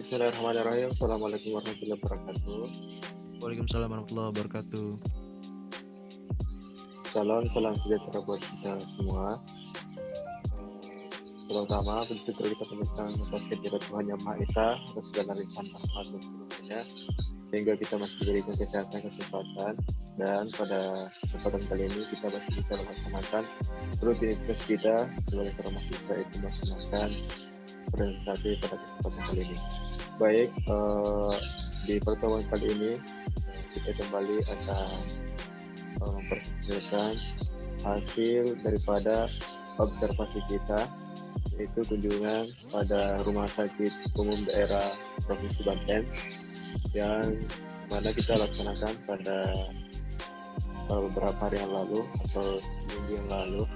Bismillahirrahmanirrahim. Assalamualaikum warahmatullahi wabarakatuh. Waalaikumsalam warahmatullahi wabarakatuh. Salam sejahtera buat kita semua. Terutama bersyukur kita panjatkan atas kehadirat Tuhan Yang Maha Esa atas segala limpahan rahmat dan karunia sehingga kita masih diberikan kesempatan dan pada kesempatan kali ini kita masih bisa melaksanakan rutinitas kita sebagai seorang mahasiswa itu melaksanakan presentasi pada kesempatan kali ini. Baik, di pertemuan kali ini kita kembali akan mempresentasikan hasil daripada observasi kita, yaitu kunjungan pada Rumah Sakit Umum Daerah Provinsi Banten yang mana kita laksanakan pada beberapa hari yang lalu atau minggu yang lalu.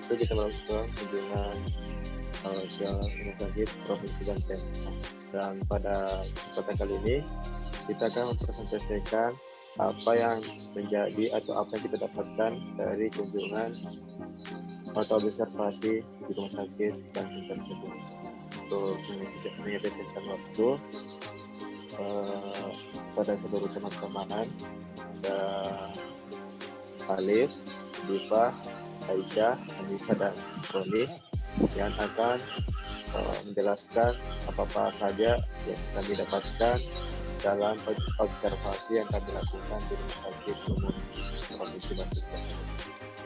Itu kita melakukan kunjungan ke Rumah Sakit Provinsi Banten. Dan pada kesempatan kali ini kita akan mempresentasikan apa yang menjadi atau apa yang kita dapatkan dari kunjungan atau observasi di rumah sakit Banten tersebut. Untuk menyelesaikan waktu pada seluruh teman-teman ada Alif, Diva, Aisyah, Anissa, dan Roni yang akan menjelaskan apa-apa saja yang kami dapatkan dalam observasi yang kami lakukan di Rumah Sakit Umum Provinsi Banten tersebut.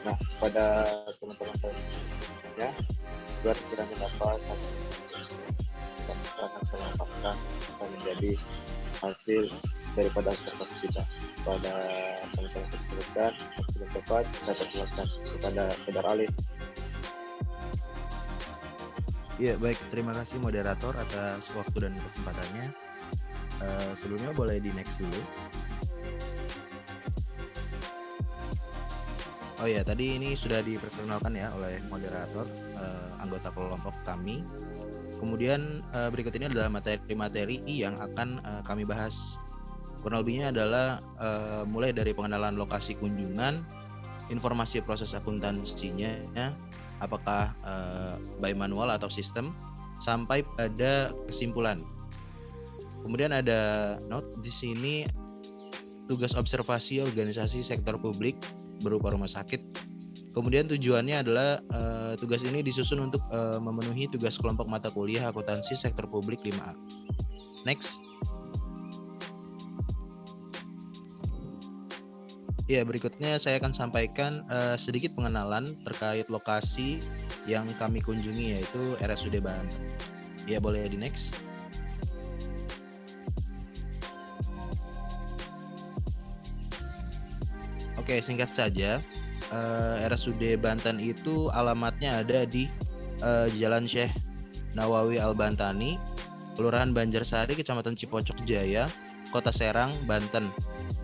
Nah, pada teman-teman selanjutnya, biar kita mendapat apakah akan menjadi hasil daripada observasi kita. Pada teman-teman tersebut dan sebelum tepat, saya persilakan kepada Saudara Alif. Ya, baik. Terima kasih moderator atas waktu dan kesempatannya. Sebelumnya boleh di next dulu. Oh ya, tadi ini sudah diperkenalkan ya oleh moderator anggota kelompok kami. Kemudian berikut ini adalah materi-materi yang akan kami bahas. Kurang lebihnya adalah mulai dari pengenalan lokasi kunjungan, informasi proses akuntansinya, apakah by manual atau sistem, sampai pada kesimpulan. Kemudian ada note di sini tugas observasi organisasi sektor publik berupa rumah sakit. Kemudian tujuannya adalah tugas ini disusun untuk memenuhi tugas kelompok mata kuliah akuntansi sektor publik 5A. Next. Ya, berikutnya saya akan sampaikan sedikit pengenalan terkait lokasi yang kami kunjungi, yaitu RSUD Banten. Ya, boleh di next. Oke, singkat saja, RSUD Banten itu alamatnya ada di Jalan Syekh Nawawi Al-Bantani, Kelurahan Banjarsari, Kecamatan Cipocok Jaya, Kota Serang, Banten.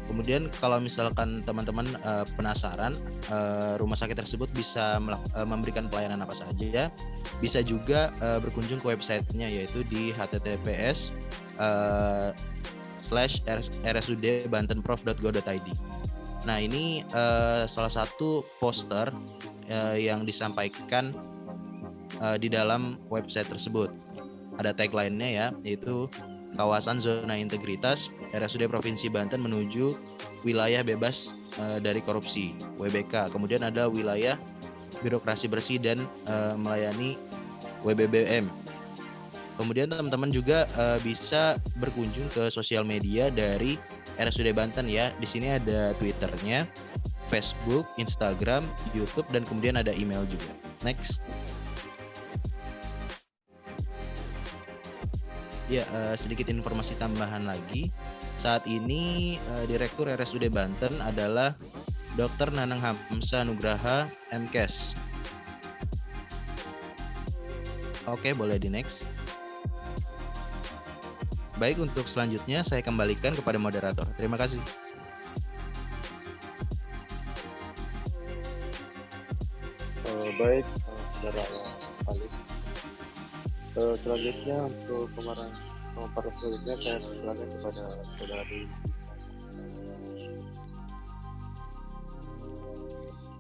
Kemudian kalau misalkan teman-teman penasaran rumah sakit tersebut bisa memberikan pelayanan apa saja, bisa juga berkunjung ke websitenya, yaitu di https://rsudbantenprof.go.id. Nah, ini salah satu poster yang disampaikan di dalam website tersebut. Ada tagline-nya ya, yaitu kawasan zona integritas RSUD Provinsi Banten menuju wilayah bebas dari korupsi WBK. Kemudian ada wilayah birokrasi bersih dan melayani WBBM. Kemudian teman-teman juga bisa berkunjung ke sosial media dari RSUD Banten ya. Di sini ada Twitternya, Facebook, Instagram, YouTube, dan kemudian ada email juga. Next. Ya, sedikit informasi tambahan lagi. Saat ini Direktur RSUD Banten adalah Dr. Nanang Hamsa Nugraha, MKes. Oke, boleh di next. Baik, untuk selanjutnya saya kembalikan kepada moderator. Terima kasih. Baik, Saudara Alif. Selanjutnya untuk para selanjutnya saya persilakan kepada Saudari.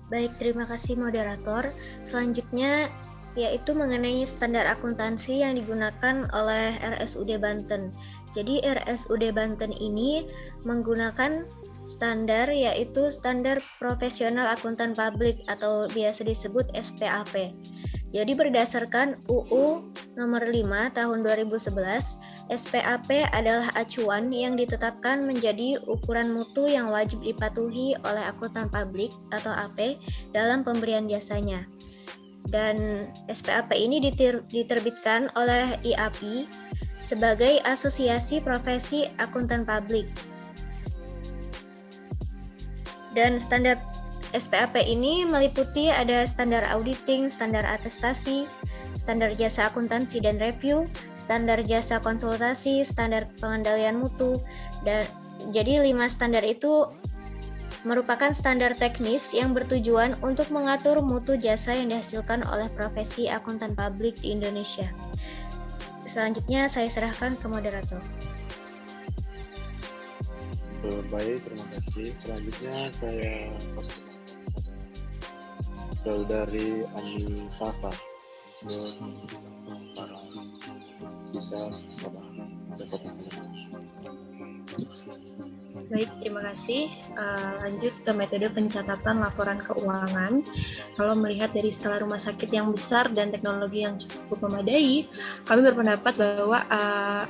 Baik, terima kasih moderator. Selanjutnya yaitu mengenai standar akuntansi yang digunakan oleh RSUD Banten. Jadi RSUD Banten ini menggunakan standar yaitu Standar Profesional Akuntan Publik atau biasa disebut SPAP. Jadi berdasarkan UU nomor 5 tahun 2011, SPAP adalah acuan yang ditetapkan menjadi ukuran mutu yang wajib dipatuhi oleh akuntan publik atau AP dalam pemberian jasanya. Dan SPAP ini diterbitkan oleh IAPI sebagai Asosiasi Profesi Akuntan Publik. Dan standar SPAP ini meliputi ada standar auditing, standar atestasi, standar jasa akuntansi dan review, standar jasa konsultasi, standar pengendalian mutu, dan jadi 5 standar itu merupakan standar teknis yang bertujuan untuk mengatur mutu jasa yang dihasilkan oleh profesi akuntan publik di Indonesia. Selanjutnya saya serahkan ke moderator. Baik, terima kasih. Selanjutnya saya Saudari Ani Safa para kita dapat. Baik, terima kasih. Lanjut ke metode pencatatan laporan keuangan. Kalau melihat dari skala rumah sakit yang besar dan teknologi yang cukup memadai, kami berpendapat bahwa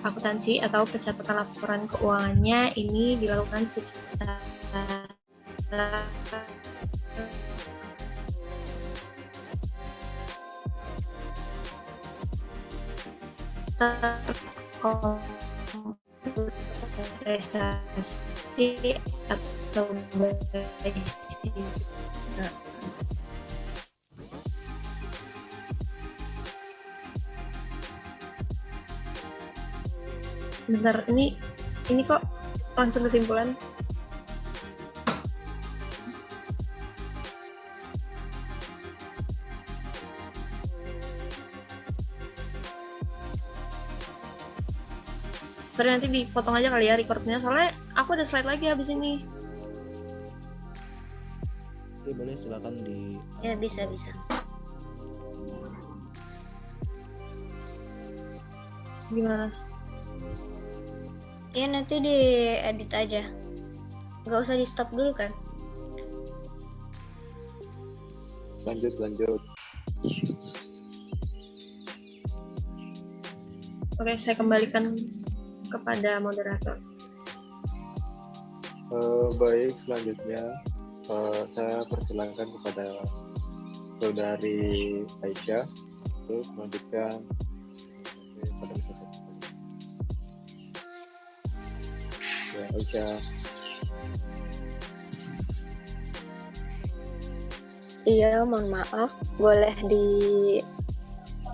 akuntansi atau pencatatan laporan keuangannya ini dilakukan secara prestasi atau basis. Bentar, ini kok langsung kesimpulan. Sorry, nanti dipotong aja kali ya recordnya, soalnya aku ada slide lagi habis ini. Oke, boleh silakan di. Ya, bisa. Gimana? Ya, nanti diedit aja. Nggak usah di stop dulu kan? Lanjut. Oke, saya kembalikan kepada moderator. Baik, selanjutnya saya persilakan kepada Saudari Aisyah untuk melanjutkan pada kesempatan. Ya, Aisyah. Iya, mohon maaf, boleh di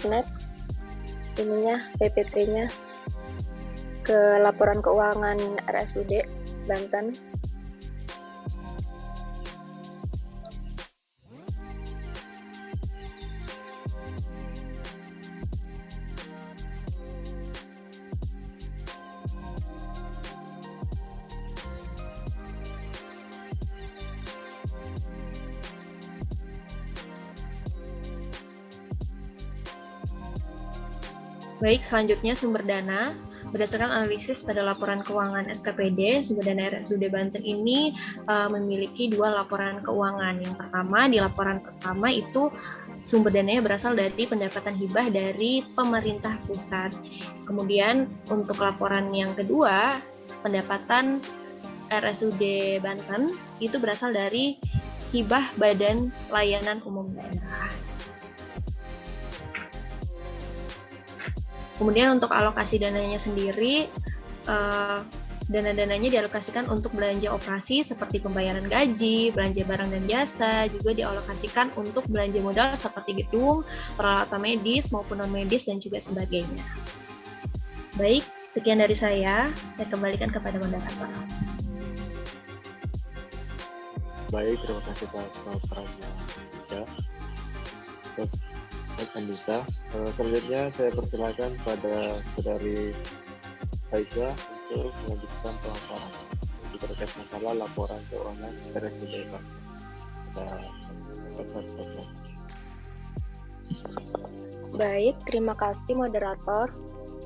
next ininya PPT-nya ke laporan keuangan RSUD Banten. Baik, selanjutnya sumber dana. Berdasarkan analisis pada laporan keuangan SKPD, sumber dana RSUD Banten ini memiliki 2 laporan keuangan. Yang pertama, di laporan pertama itu sumber dananya berasal dari pendapatan hibah dari pemerintah pusat. Kemudian untuk laporan yang kedua, pendapatan RSUD Banten itu berasal dari hibah Badan Layanan Umum Daerah. Kemudian untuk alokasi dananya sendiri, dana-dananya dialokasikan untuk belanja operasi seperti pembayaran gaji, belanja barang dan jasa, juga dialokasikan untuk belanja modal seperti gedung, peralatan medis maupun non-medis dan juga sebagainya. Baik, sekian dari saya kembalikan kepada moderator. Baik, terima kasih atas laporannya. Ya. Terus bisa. Selanjutnya saya persilakan pada Saudari Aisyah untuk melanjutkan pemaparan terkait masalah laporan keuangan RSUD Banten. Pada pasal 14. Baik, terima kasih moderator.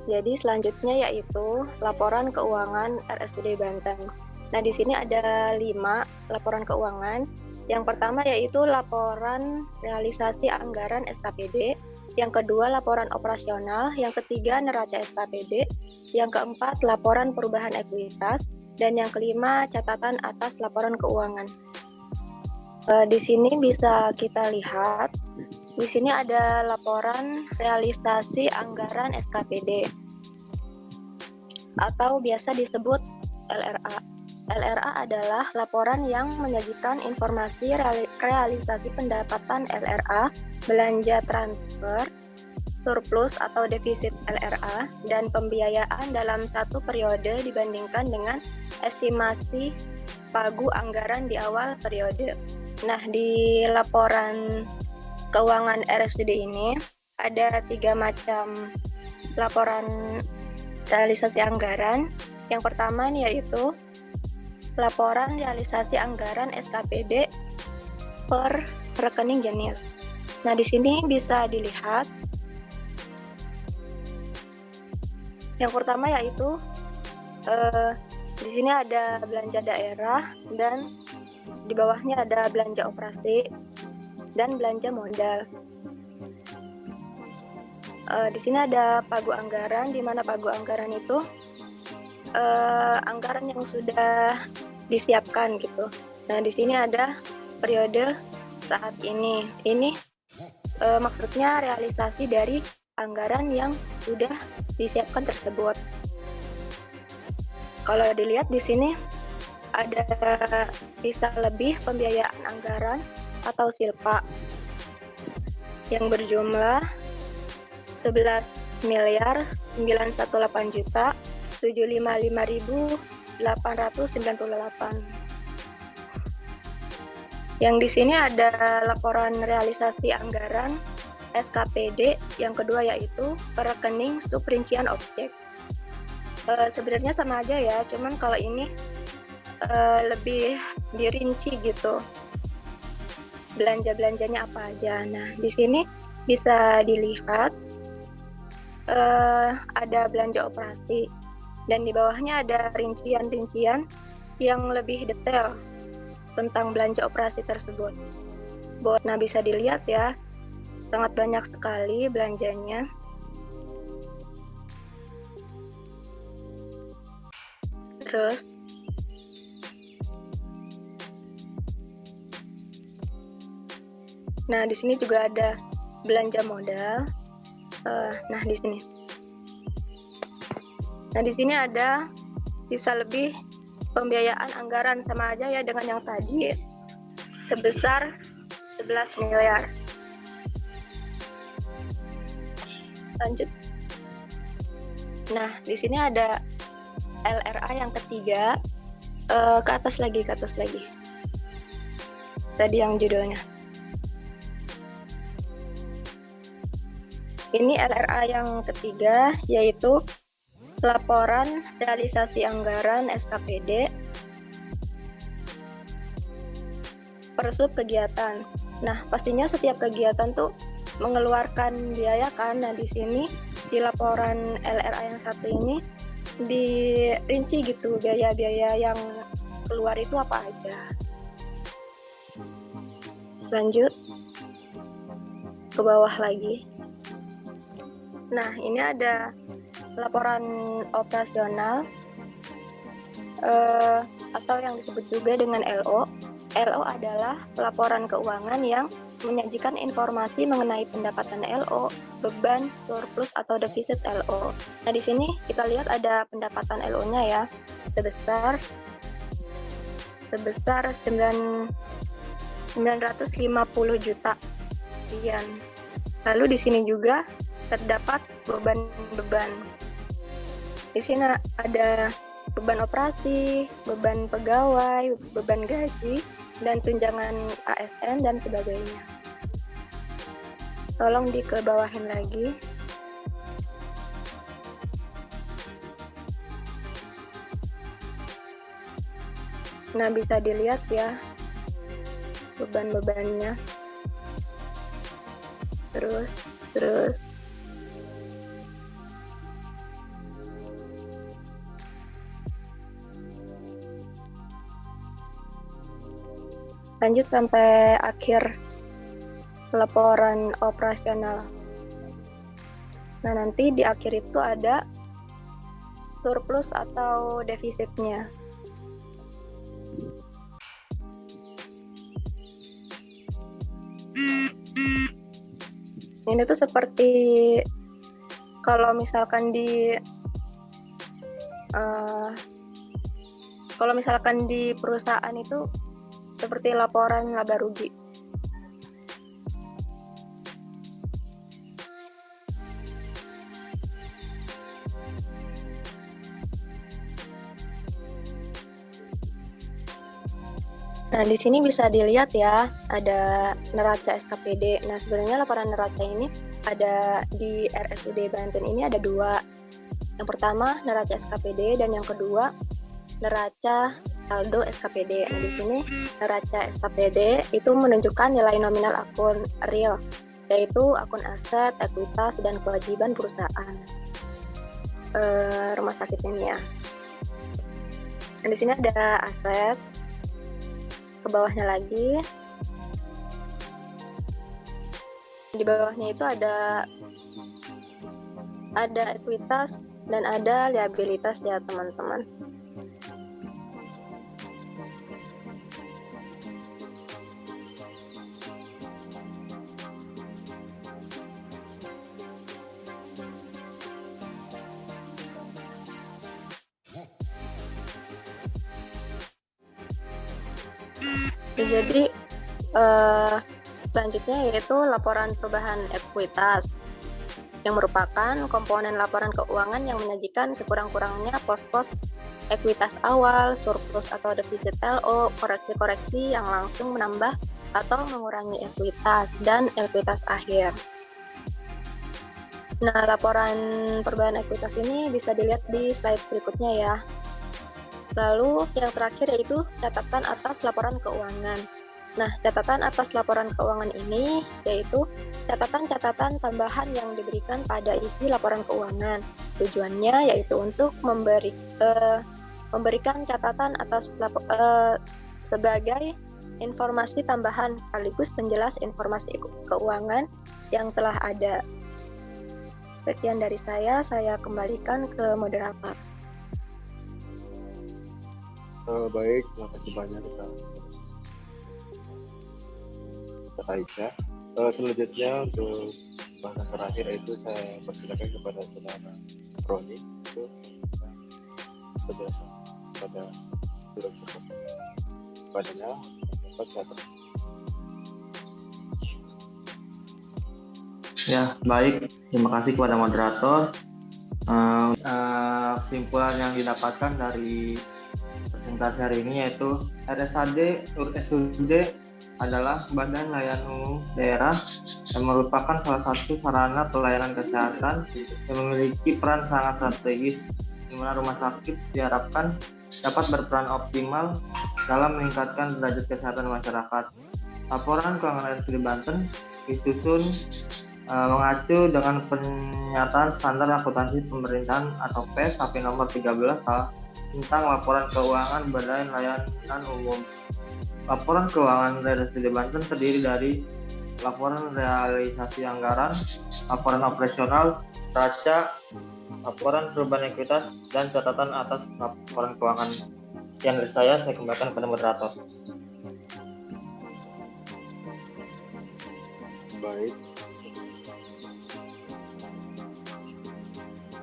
Jadi selanjutnya yaitu laporan keuangan RSUD Banten. Nah, di sini ada 5 laporan keuangan. Yang pertama yaitu laporan realisasi anggaran SKPD, yang kedua laporan operasional, yang ketiga neraca SKPD, yang keempat laporan perubahan ekuitas, dan yang kelima catatan atas laporan keuangan. Di sini bisa kita lihat, di sini ada laporan realisasi anggaran SKPD atau biasa disebut LRA. LRA adalah laporan yang menyajikan informasi realisasi pendapatan LRA, belanja transfer, surplus atau defisit LRA, dan pembiayaan dalam satu periode dibandingkan dengan estimasi pagu anggaran di awal periode. Nah, di laporan keuangan RSUD ini ada 3 macam laporan realisasi anggaran. Yang pertama nih yaitu laporan realisasi anggaran SKPD per rekening jenis. Nah, di sini bisa dilihat yang pertama yaitu di sini ada belanja daerah dan di bawahnya ada belanja operasi dan belanja modal. Di sini ada pagu anggaran, di mana pagu anggaran itu anggaran yang sudah disiapkan gitu. Nah, di sini ada periode saat ini. Ini maksudnya realisasi dari anggaran yang sudah disiapkan tersebut. Kalau dilihat di sini ada sisa lebih pembiayaan anggaran atau silpa yang berjumlah 11.918.755.898. Yang di sini ada laporan realisasi anggaran SKPD yang kedua yaitu per rekening subrincian objek. Sebenarnya sama aja ya, cuman kalau ini lebih dirinci gitu. Belanja-belanjanya apa aja. Nah, di sini bisa dilihat ada belanja operasi dan di bawahnya ada rincian-rincian yang lebih detail tentang belanja operasi tersebut. Nah, bisa dilihat ya, sangat banyak sekali belanjanya. Terus nah, di sini juga ada belanja modal. Nah, di sini. Nah, di sini ada sisa lebih pembiayaan anggaran sama aja ya dengan yang tadi sebesar 11 miliar. Lanjut. Nah, di sini ada LRA yang ketiga. Ke atas lagi. Tadi yang judulnya. Ini LRA yang ketiga, yaitu laporan realisasi anggaran SKPD per sub kegiatan. Nah, pastinya setiap kegiatan tuh mengeluarkan biaya kan. Nah, di sini di laporan LRA yang satu ini dirinci gitu biaya-biaya yang keluar itu apa aja. Lanjut ke bawah lagi. Nah, ini ada laporan operasional atau yang disebut juga dengan LO. LO adalah laporan keuangan yang menyajikan informasi mengenai pendapatan LO, beban, surplus atau defisit LO. Nah, di sini kita lihat ada pendapatan LO-nya ya, sebesar 950 juta sekian. Lalu di sini juga terdapat beban-beban. Di sini ada beban operasi, beban pegawai, beban gaji, dan tunjangan ASN dan sebagainya. Tolong dikebawahin lagi. Nah, bisa dilihat ya beban-bebannya. Terus lanjut sampai akhir laporan operasional. Nah, nanti di akhir itu ada surplus atau defisitnya. Ini tuh seperti kalau misalkan di perusahaan itu seperti laporan laba rugi. Nah, di sini bisa dilihat ya, ada neraca SKPD. Nah, sebenarnya laporan neraca ini ada di RSUD Banten ini ada dua. Yang pertama, neraca SKPD, dan yang kedua, neraca saldo SKPD. Nah, di sini neraca SKPD itu menunjukkan nilai nominal akun real, yaitu akun aset, ekuitas, dan kewajiban perusahaan rumah sakit ini ya. Nah, di sini ada aset. Ke bawahnya lagi, di bawahnya itu ada ekuitas dan ada liabilitas ya teman-teman. Jadi selanjutnya yaitu laporan perubahan ekuitas, yang merupakan komponen laporan keuangan yang menyajikan sekurang-kurangnya pos-pos ekuitas awal, surplus atau defisit LO, koreksi-koreksi yang langsung menambah atau mengurangi ekuitas, dan ekuitas akhir. Nah, laporan perubahan ekuitas ini bisa dilihat di slide berikutnya ya. Lalu yang terakhir yaitu catatan atas laporan keuangan. Nah, catatan atas laporan keuangan ini yaitu catatan-catatan tambahan yang diberikan pada isi laporan keuangan. Tujuannya yaitu untuk memberikan catatan atas sebagai informasi tambahan sekaligus penjelas informasi keuangan yang telah ada. Sekian dari saya kembalikan ke moderator. Baik, terima kasih banyak Kak Aisyah. Selanjutnya untuk bahasan terakhir itu saya persilakan kepada saudara Roni untuk penjelasan pada surat observasi. Padanya dapat saya Ya, baik. Terima kasih kepada moderator. Kesimpulan yang didapatkan dari presentasi hari ini yaitu RSUD adalah Badan Layanan Umum Daerah yang merupakan salah satu sarana pelayanan kesehatan yang memiliki peran sangat strategis, di mana rumah sakit diharapkan dapat berperan optimal dalam meningkatkan derajat kesehatan masyarakat. Laporan keuangan RSUD Banten disusun mengacu dengan pernyataan standar akuntansi pemerintahan atau PSAP nomor 13 tentang laporan keuangan Badan Layanan Umum. Laporan keuangan RSUD Banten terdiri dari laporan realisasi anggaran, laporan operasional, neraca, laporan perubahan ekuitas, dan catatan atas laporan keuangan. Yang dari saya kembalikan kepada moderator. baik.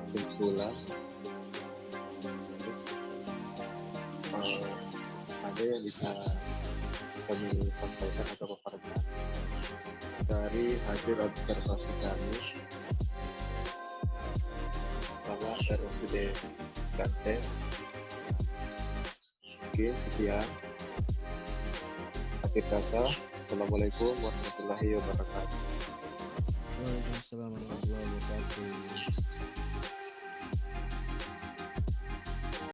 Kesimpulan. Ada yang bisa kami sampaikan atau paparkan dari hasil observasi kami sama RSUD Banten. Mungkin sekian. Akhir kata, Assalamualaikum warahmatullahi wabarakatuh. Waalaikumsalam warahmatullahi wabarakatuh.